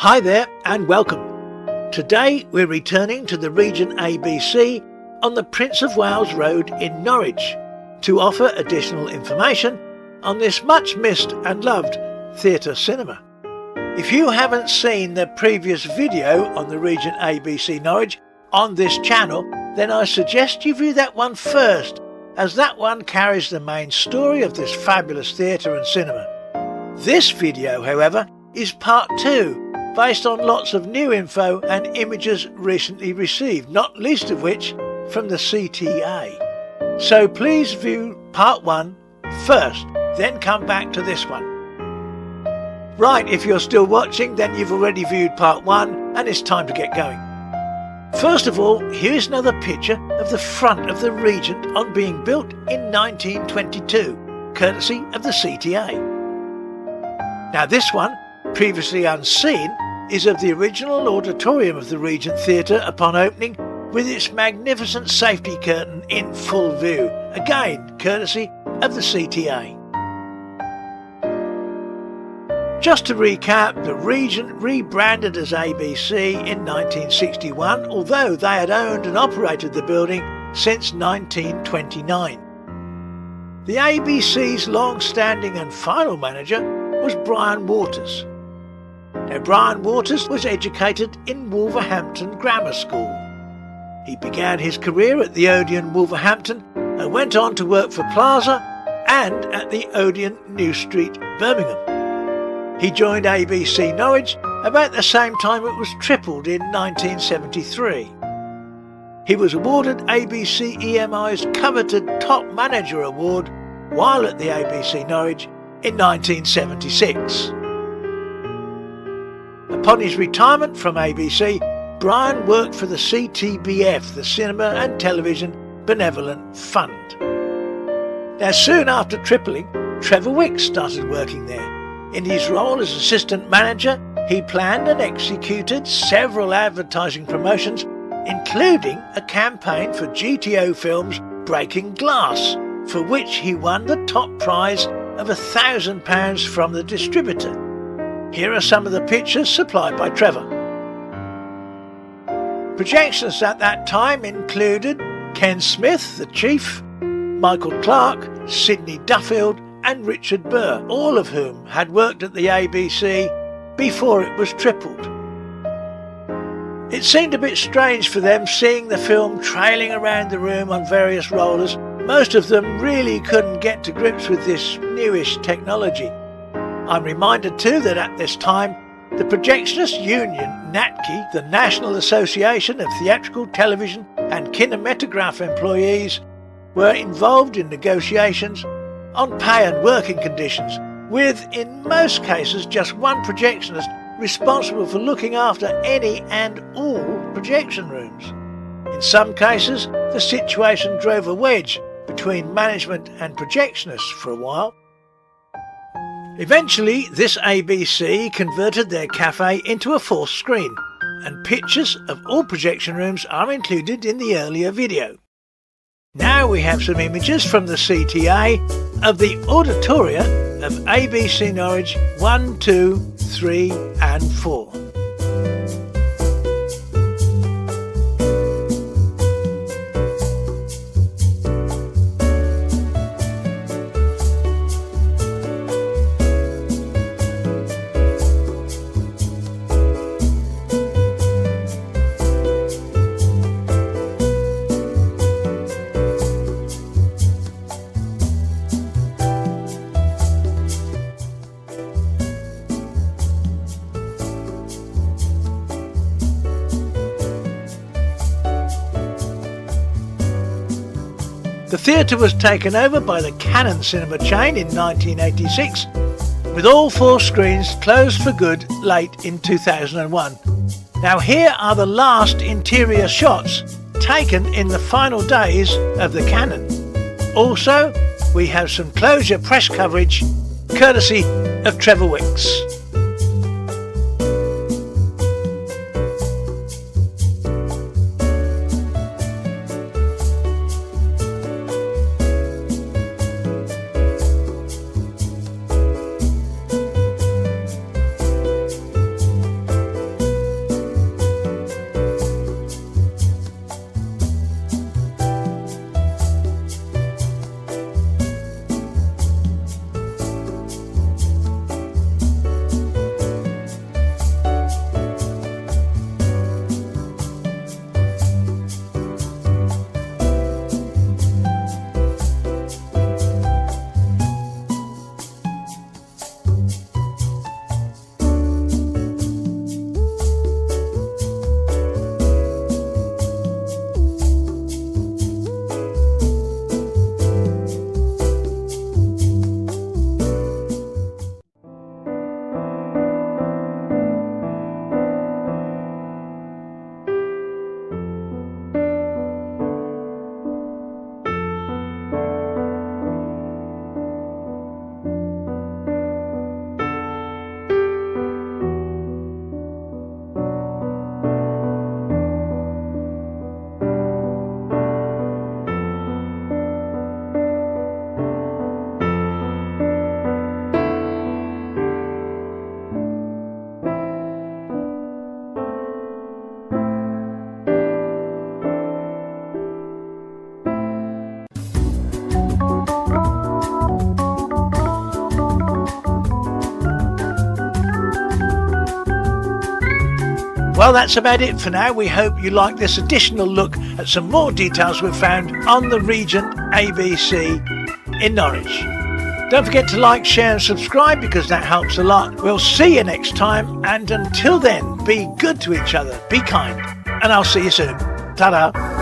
Hi there and welcome. Today we're returning to the Regent ABC on the Prince of Wales Road in Norwich to offer additional information on this much missed and loved theatre cinema. If you haven't seen the previous video on the Regent ABC Norwich on this channel, then I suggest you view that one first, as that one carries the main story of this fabulous theatre and cinema. This video, however, is part 2, based on lots of new info and images recently received, not least of which from the CTA. So please view part 1 first, then come back to this one. Right, if you're still watching, then you've already viewed part 1 and it's time to get going. First of all, here's another picture of the front of the Regent on being built in 1922, courtesy of the CTA. Now this one, previously unseen, is of the original auditorium of the Regent Theatre upon opening, with its magnificent safety curtain in full view, again courtesy of the CTA. Just to recap, the Regent rebranded as ABC in 1961, although they had owned and operated the building since 1929. The ABC's long-standing and final manager was Brian Waters. Now, Brian Waters was educated in Wolverhampton Grammar School. He began his career at the Odeon Wolverhampton and went on to work for Plaza and at the Odeon New Street, Birmingham. He joined ABC Norwich about the same time it was tripled in 1973. He was awarded ABC EMI's coveted Top Manager Award while at the ABC Norwich in 1976. Upon his retirement from ABC, Brian worked for the CTBF, the Cinema and Television Benevolent Fund. Now, soon after tripling, Trevor Wicks started working there. In his role as assistant manager, he planned and executed several advertising promotions, including a campaign for GTO Films' Breaking Glass, for which he won the top prize of £1,000 from the distributor. Here are some of the pictures supplied by Trevor. Projectionists at that time included Ken Smith, the Chief, Michael Clark, Sidney Duffield and Richard Burr, all of whom had worked at the ABC before it was tripled. It seemed a bit strange for them seeing the film trailing around the room on various rollers. Most of them really couldn't get to grips with this newish technology. I'm reminded too that at this time, the Projectionist Union, NATKI, the National Association of Theatrical, Television and Kinematograph Employees, were involved in negotiations on pay and working conditions, with, in most cases, just one projectionist responsible for looking after any and all projection rooms. In some cases, the situation drove a wedge between management and projectionists for a while. Eventually, this ABC converted their cafe into a fourth screen, and pictures of all projection rooms are included in the earlier video. Now we have some images from the CTA of the auditoria of ABC Norwich 1, 2, 3 and 4. The theatre was taken over by the Cannon cinema chain in 1986, with all 4 screens closed for good late in 2001. Now here are the last interior shots taken in the final days of the Cannon. Also, we have some closure press coverage courtesy of Trevor Wicks. Well, that's about it for now. We hope you like this additional look at some more details we've found on the Regent ABC in Norwich. Don't forget to like, share and subscribe because that helps a lot. We'll see you next time, and until then, be good to each other, be kind, and I'll see you soon. Ta-da!